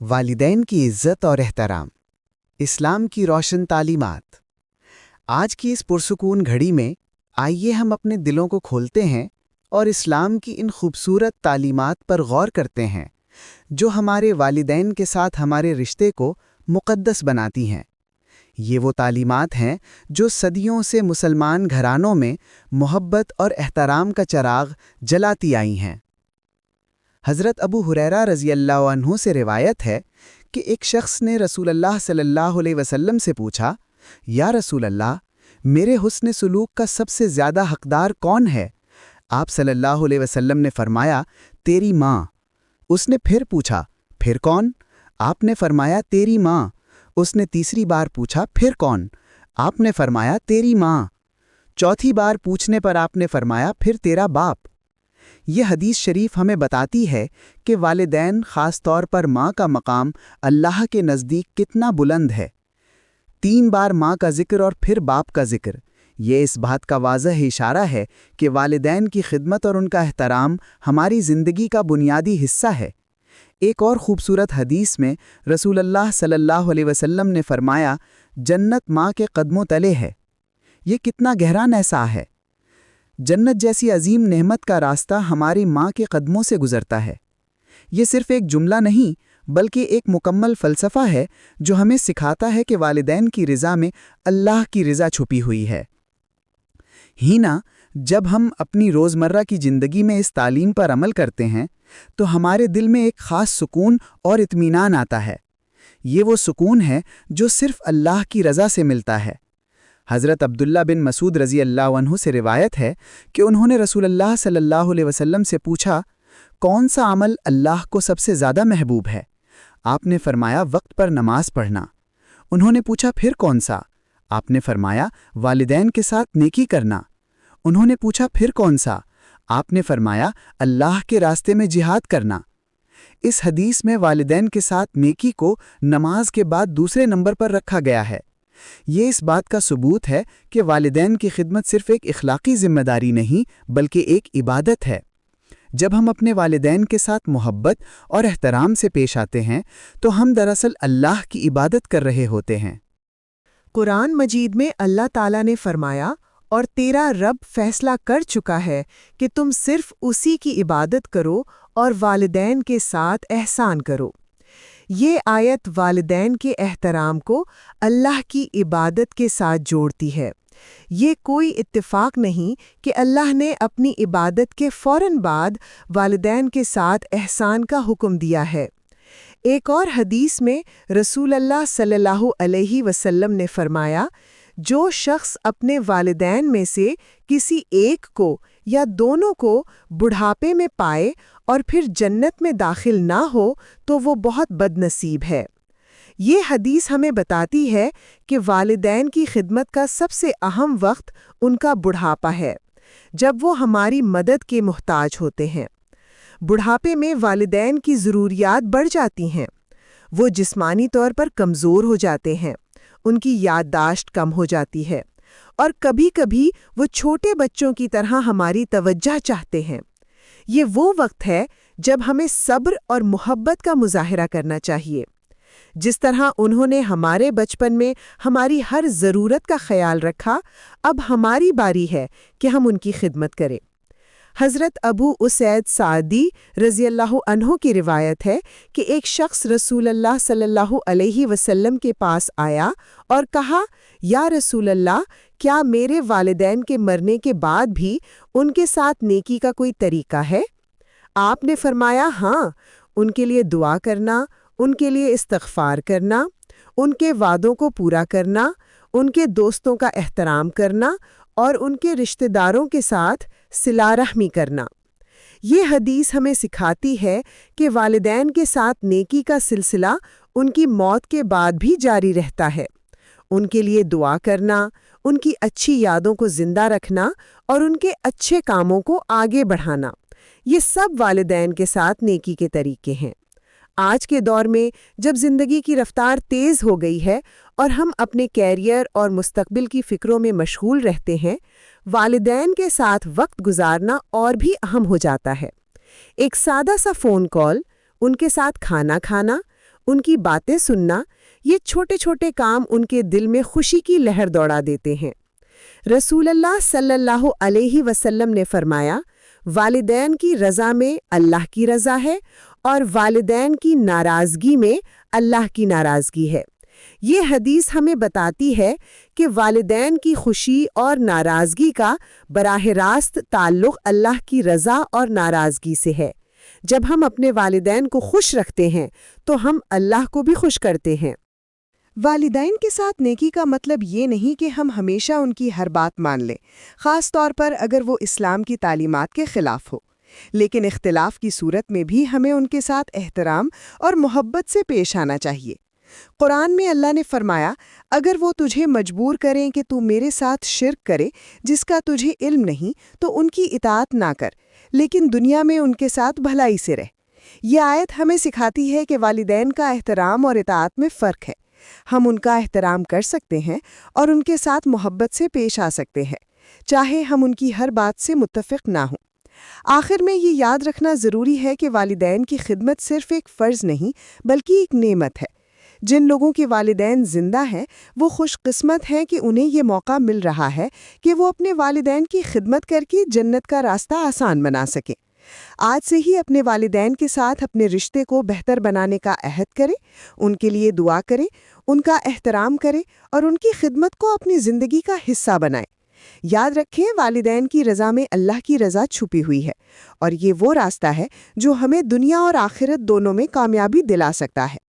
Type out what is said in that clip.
वालिदैन की इज़्ज़त और एहतराम, इस्लाम की रोशन तालीमात। आज की इस पुरसुकून घड़ी में आइए हम अपने दिलों को खोलते हैं और इस्लाम की इन खूबसूरत तालीमात पर गौर करते हैं जो हमारे वालिदैन के साथ हमारे रिश्ते को मुक़द्दस बनाती हैं। ये वो तालीमात हैं जो सदियों से मुसलमान घरानों में मोहब्बत और एहतराम का चराग जलाती आई हैं। हज़रत अबू हुरैरा रज़ियल्लाहु अन्हु से रिवायत है कि एक शख्स ने रसूलुल्लाह सल्लल्लाहु अलैहि वसल्लम से पूछा, या रसूल अल्लाह, मेरे हुस्न सुलूक का सबसे ज़्यादा हक़दार कौन है? आप सल्लल्लाहु अलैहि वसल्लम ने फरमाया, तेरी माँ। उसने फिर पूछा, फिर कौन? आपने फरमाया, तेरी माँ। उसने तीसरी बार पूछा, फिर कौन? आपने फरमाया, तेरी माँ। चौथी बार पूछने पर आपने फरमाया, फिर तेरा बाप। ये हदीस शरीफ हमें बताती है कि वालिदैन ख़ास तौर पर माँ का मकाम अल्लाह के नज़दीक कितना बुलंद है। 3 बार माँ का ज़िक्र और फिर बाप का ज़िक्र, ये इस बात का वाज़ह इशारा है कि वालिदैन की खिदमत और उनका एहतराम हमारी ज़िंदगी का बुनियादी हिस्सा है। एक और ख़ूबसूरत हदीस में रसूलुल्लाह सल्लल्लाहु अलैहि वसल्लम ने फरमाया, जन्नत माँ के कदमों तले है। ये कितना गहरा एहसास है। जन्नत जैसी अजीम नेमत का रास्ता हमारी माँ के कदमों से गुज़रता है। ये सिर्फ़ एक जुमला नहीं बल्कि एक मुकम्मल फ़लसफ़ा है जो हमें सिखाता है कि वालिदैन की रिज़ा में अल्लाह की रिज़ा छुपी हुई है। हीना, जब हम अपनी रोज़मर्रा की ज़िंदगी में इस तालीम पर अमल करते हैं तो हमारे दिल में एक ख़ास सुकून और इत्मीनान आता है। ये वो सुकून है जो सिर्फ़ अल्लाह की रज़ा से मिलता है। हज़रत अब्दुल्ला बिन मसूद रज़ियल्लाहु अन्हु से रिवायत है कि उन्होंने रसूलुल्लाह सल्लल्लाहु अलैहि वसल्लम से पूछा, कौन सा अमल अल्लाह को सबसे ज़्यादा महबूब है? आपने फरमाया, वक्त पर नमाज पढ़ना। उन्होंने पूछा, फिर कौन सा? आपने फरमाया, वालिदैन के साथ नेकी करना। उन्होंने पूछा, फिर कौन सा? आपने फरमाया, अल्लाह के रास्ते में जिहाद करना। इस हदीस में वालिदैन के साथ नेकी को नमाज के बाद दूसरे नंबर पर रखा गया है। ये इस बात का सबूत है कि वालिदैन की खिदमत सिर्फ एक इखलाकी जिम्मेदारी नहीं बल्कि एक इबादत है। जब हम अपने वालिदैन के साथ मोहब्बत और एहतराम से पेश आते हैं तो हम दरअसल अल्लाह की इबादत कर रहे होते हैं। कुरान मजीद में अल्लाह ताला ने फरमाया, और तेरा रब फैसला कर चुका है कि तुम सिर्फ उसी की इबादत करो और वालिदैन के साथ एहसान करो। ये आयत वालिदैन के एहतराम को अल्लाह की इबादत के साथ जोड़ती है। ये कोई इत्तेफाक नहीं कि अल्लाह ने अपनी इबादत के फ़ौरन बाद वालिदैन के साथ एहसान का हुक्म दिया है। एक और हदीस में रसूल अल्लाह सल्लल्लाहु अलैहि वसल्लम ने फरमाया, जो शख्स अपने वालिदैन में से किसी एक को या दोनों को बुढ़ापे में पाए और फिर जन्नत में दाखिल ना हो तो वो बहुत बदनसीब है। ये हदीस हमें बताती है कि वालिदैन की खिदमत का सबसे अहम वक्त उनका बुढ़ापा है, जब वो हमारी मदद के मुहताज होते हैं। बुढ़ापे में वालिदैन की ज़रूरियात बढ़ जाती हैं। वो जिस्मानी तौर पर कमज़ोर हो जाते हैं, उनकी याददाश्त कम हो जाती है और कभी-कभी वो छोटे बच्चों की तरह हमारी तवज्जो चाहते हैं। ये वो वक्त है जब हमें सब्र और मोहब्बत का मुज़ाहिरा करना चाहिए। जिस तरह उन्होंने हमारे बचपन में हमारी हर ज़रूरत का ख्याल रखा, अब हमारी बारी है कि हम उनकी खिदमत करें। हज़रत अबू उसैद सादी रज़ियल्लाहु अन्हु की रिवायत है कि एक शख्स रसूलुल्लाह सल्लल्लाहु अलैहि वसल्लम के पास आया और कहा, या रसूलल्लाह, क्या मेरे वालिदैन के मरने के बाद भी उनके साथ नेकी का कोई तरीका है? आपने फरमाया, हाँ, उनके लिए दुआ करना, उनके लिए इस्तग़फ़ार करना, उनके वादों को पूरा करना, उनके दोस्तों का एहतराम करना और उनके रिश्तेदारों के साथ सिला रहमी करना। ये हदीस हमें सिखाती है कि वालिदैन के साथ नेकी का सिलसिला उनकी मौत के बाद भी जारी रहता है। उनके लिए दुआ करना, उनकी अच्छी यादों को ज़िंदा रखना और उनके अच्छे कामों को आगे बढ़ाना, ये सब वालिदैन के साथ नेकी के तरीके हैं। आज के दौर में जब ज़िंदगी की रफ्तार तेज़ हो गई है और हम अपने कैरियर और मुस्तकबिल की फ़िक्रों में मशगूल रहते हैं, वालिदैन के साथ वक्त गुजारना और भी अहम हो जाता है। एक सादा सा फ़ोन कॉल, उनके साथ खाना खाना, ان کی باتیں سننا، یہ چھوٹے چھوٹے کام ان کے دل میں خوشی کی لہر دوڑا دیتے ہیں۔ رسول اللہ صلی اللہ علیہ وسلم نے فرمایا، والدین کی رضا میں اللہ کی رضا ہے اور والدین کی ناراضگی میں اللہ کی ناراضگی ہے۔ یہ حدیث ہمیں بتاتی ہے کہ والدین کی خوشی اور ناراضگی کا براہ راست تعلق اللہ کی رضا اور ناراضگی سے ہے۔ جب ہم اپنے والدین کو خوش رکھتے ہیں تو ہم اللہ کو بھی خوش کرتے ہیں۔ والدین کے ساتھ نیکی کا مطلب یہ نہیں کہ ہم ہمیشہ ان کی ہر بات مان لیں، خاص طور پر اگر وہ اسلام کی تعلیمات کے خلاف ہو۔ لیکن اختلاف کی صورت میں بھی ہمیں ان کے ساتھ احترام اور محبت سے پیش آنا چاہیے۔ قرآن میں اللہ نے فرمایا، اگر وہ تجھے مجبور کریں کہ تو میرے ساتھ شرک کرے جس کا تجھے علم نہیں تو ان کی اطاعت نہ کر، لیکن دنیا میں ان کے ساتھ بھلائی سے رہ۔ یہ آیت ہمیں سکھاتی ہے کہ والدین کا احترام اور اطاعت میں فرق ہے۔ ہم ان کا احترام کر سکتے ہیں اور ان کے ساتھ محبت سے پیش آ سکتے ہیں، چاہے ہم ان کی ہر بات سے متفق نہ ہوں۔ آخر میں یہ یاد رکھنا ضروری ہے کہ والدین کی خدمت صرف ایک فرض نہیں بلکہ ایک نعمت ہے۔ جن لوگوں کے والدین زندہ ہیں وہ خوش قسمت ہیں کہ انہیں یہ موقع مل رہا ہے کہ وہ اپنے والدین کی خدمت کر کے جنت کا راستہ آسان بنا سکیں۔ آج سے ہی اپنے والدین کے ساتھ اپنے رشتے کو بہتر بنانے کا عہد کریں، ان کے لیے دعا کریں، ان کا احترام کریں اور ان کی خدمت کو اپنی زندگی کا حصہ بنائیں۔ یاد رکھیں، والدین کی رضا میں اللہ کی رضا چھپی ہوئی ہے، اور یہ وہ راستہ ہے جو ہمیں دنیا اور آخرت دونوں میں کامیابی دلا سکتا ہے۔